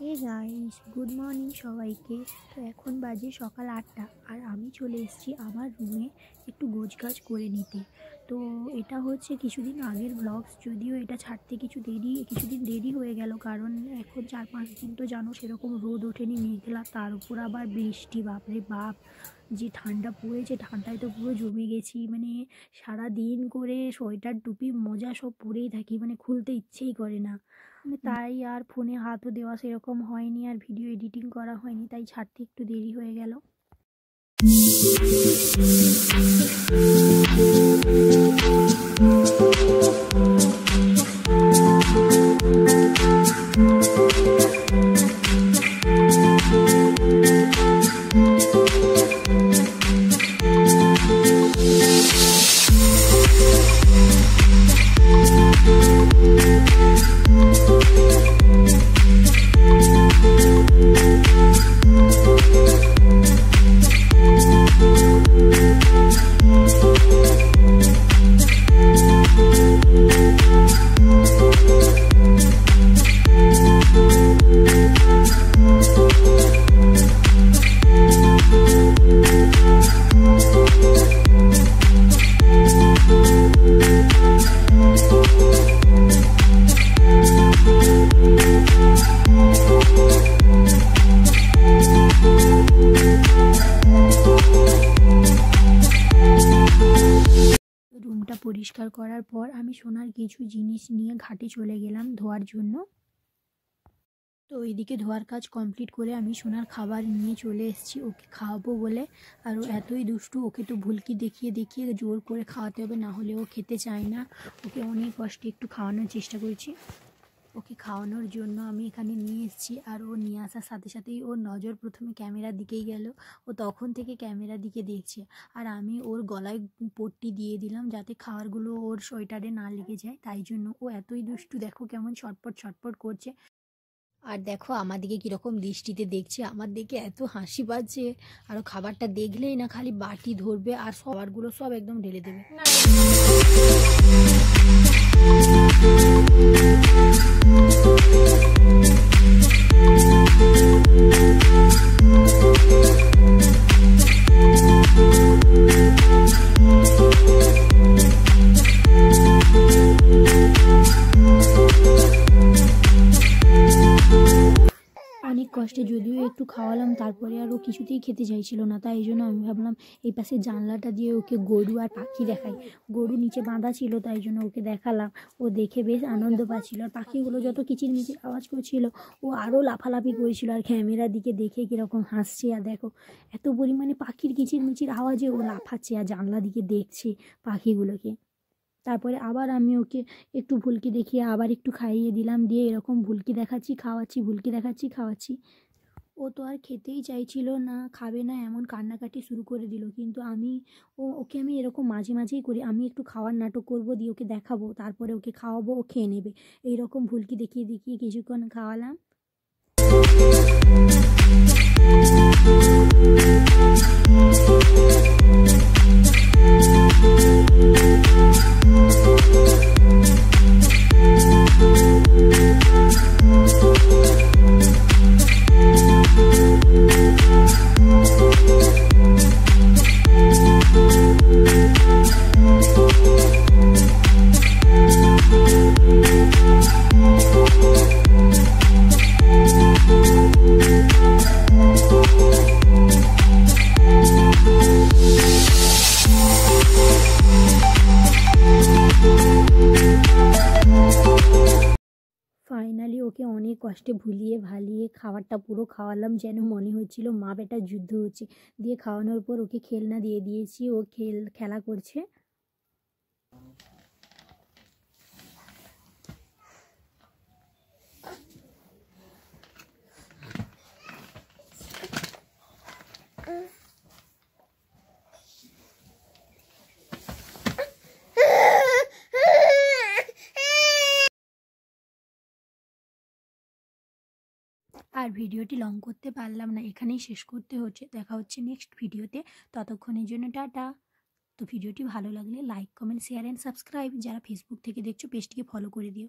Hey guys, good morning সবাইকে। তো এখন বাজে সকাল 8টা আর আমি চলে এসেছি আমার রুমে একটু গোছগাছ করে নিতে। তো এটা হচ্ছে কিছুদিন আগের ব্লগস, যদিও এটা ছাড়তে কিছুদিন দেরি হয়ে গেল, কারণ এখন 4-5 দিন তো জানো সেরকম রোদ ওঠেনি, মেঘলা, তার উপর আবার বৃষ্টি। বাপরে বাপ, যে ঠান্ডা পড়েছে, ঠান্ডায় তো পুরো জমে গেছি। মানে সারা দিন করে সোয়েটার টুপি মোজা সব পরেই থাকি, মানে খুলতে ইচ্ছেই করে না। তাই আর ফোনে হাতও দেওয়া সেরকম হয়নি, আর ভিডিও এডিটিং করা হয়নি, তাই ছাড়তে একটু দেরি হয়ে গেল। রুমটা পরিষ্কার করার পর আমি সোনার কিছু জিনিস নিয়ে ঘাটে চলে গেলাম ধোয়ার জন্য। তো ওইদিকে ধোয়ার কাজ কমপ্লিট করে আমি সোনার খাবার নিয়ে চলে এসেছি ওকে খাওয়াবো বলে। আর ও এতই দুষ্টু, ওকে তো ভুলকি দেখিয়ে দেখিয়ে জোর করে খাওয়াতে হবে, না হলে ও খেতে চায় না। ওকে অনেক কষ্টে একটু খাওয়ানোর চেষ্টা করছি। ওকে খাওয়ানোর জন্য আমি এখানে নিয়ে এসেছি, আর ও নিয়ে আসার সাথে সাথেই ওর নজর প্রথমে ক্যামেরার দিকেই গেল। ও তখন থেকে ক্যামেরার দিকে দেখছে, আর আমি ওর গলায় পট্টি দিয়ে দিলাম যাতে খাবারগুলো ওর সোয়েটারে না লেগে যায়। তাই জন্য ও এতই দুষ্টু, দেখো কেমন ছটপট ছটপট করছে। আর দেখো আমার দিকে কীরকম দৃষ্টিতে দেখছে, আমার দিকে এত হাসি পাচ্ছে। আর ও খাবারটা দেখলেই না খালি বাটি ধরবে আর খাবারগুলো সব একদম ঢেলে দেবে। অনেক কষ্টে যদিও একটু খাওয়ালাম, তারপরে আর ও কিছুতেই খেতে চাইছিল না। তাই এই জন্য আমি ভাবলাম এই পাশে জানলাটা দিয়ে ওকে গরু আর পাখি দেখাই। গরু নিচে বাঁধা ছিল, তাই জন্য ওকে দেখালাম। ও দেখে বেশ আনন্দ পাচ্ছিল, আর পাখিগুলো যত কিচিরমিচির আওয়াজ করছিল ও আরও লাফালাফি করেছিল, আর ক্যামেরার দিকে দেখে কীরকম হাসছে। আর দেখো এত পরিমাণে পাখির কিচিরমিচির আওয়াজে ও লাফাচ্ছে আর জানলা দিকে দেখছে পাখিগুলোকে। তারপরে আবার আমি ওকে একটু ভুলকি দেখিয়ে আবার একটু খাইয়ে দিলাম, দিয়ে এরকম ভুলকি দেখাচ্ছি খাওয়াচ্ছি, ভুলকি দেখাচ্ছি খাওয়াচ্ছি। ও তো আর খেতেই চাইছিল না, খাবে না এমন কান্নাকাটি শুরু করে দিল। কিন্তু ওকে আমি এরকম মাঝে মাঝেই করি, আমি একটু খাওয়ার নাটক করব, দিয়ে ওকে দেখাবো, তারপরে ওকে খাওয়াবো, ও খেয়ে নেবে। এইরকম ভুলকি দেখিয়ে দেখিয়ে কিছুক্ষণ খাওয়ালাম। ফাইনালি ওকে অনেক কষ্টে ভুলিয়ে ভালিয়ে খাবারটা পুরো খাওয়ালাম, যেন মনে হচ্ছিল মা বেটা যুদ্ধ হচ্ছে। দিয়ে খাওয়ানোর পর ওকে খেলনা দিয়ে দিয়েছি, ও খেলা করছে। আর ভিডিওটি লং করতে পারলাম না, এখানেই শেষ করতে হচ্ছে। দেখা হচ্ছে নেক্সট ভিডিওতে, ততক্ষণের জন্য টাটা। তো ভিডিওটি ভালো লাগলে like, comment, share and subscribe. যারা ফেসবুক থেকে দেখছো পেজটিকে ফলো করে দিও।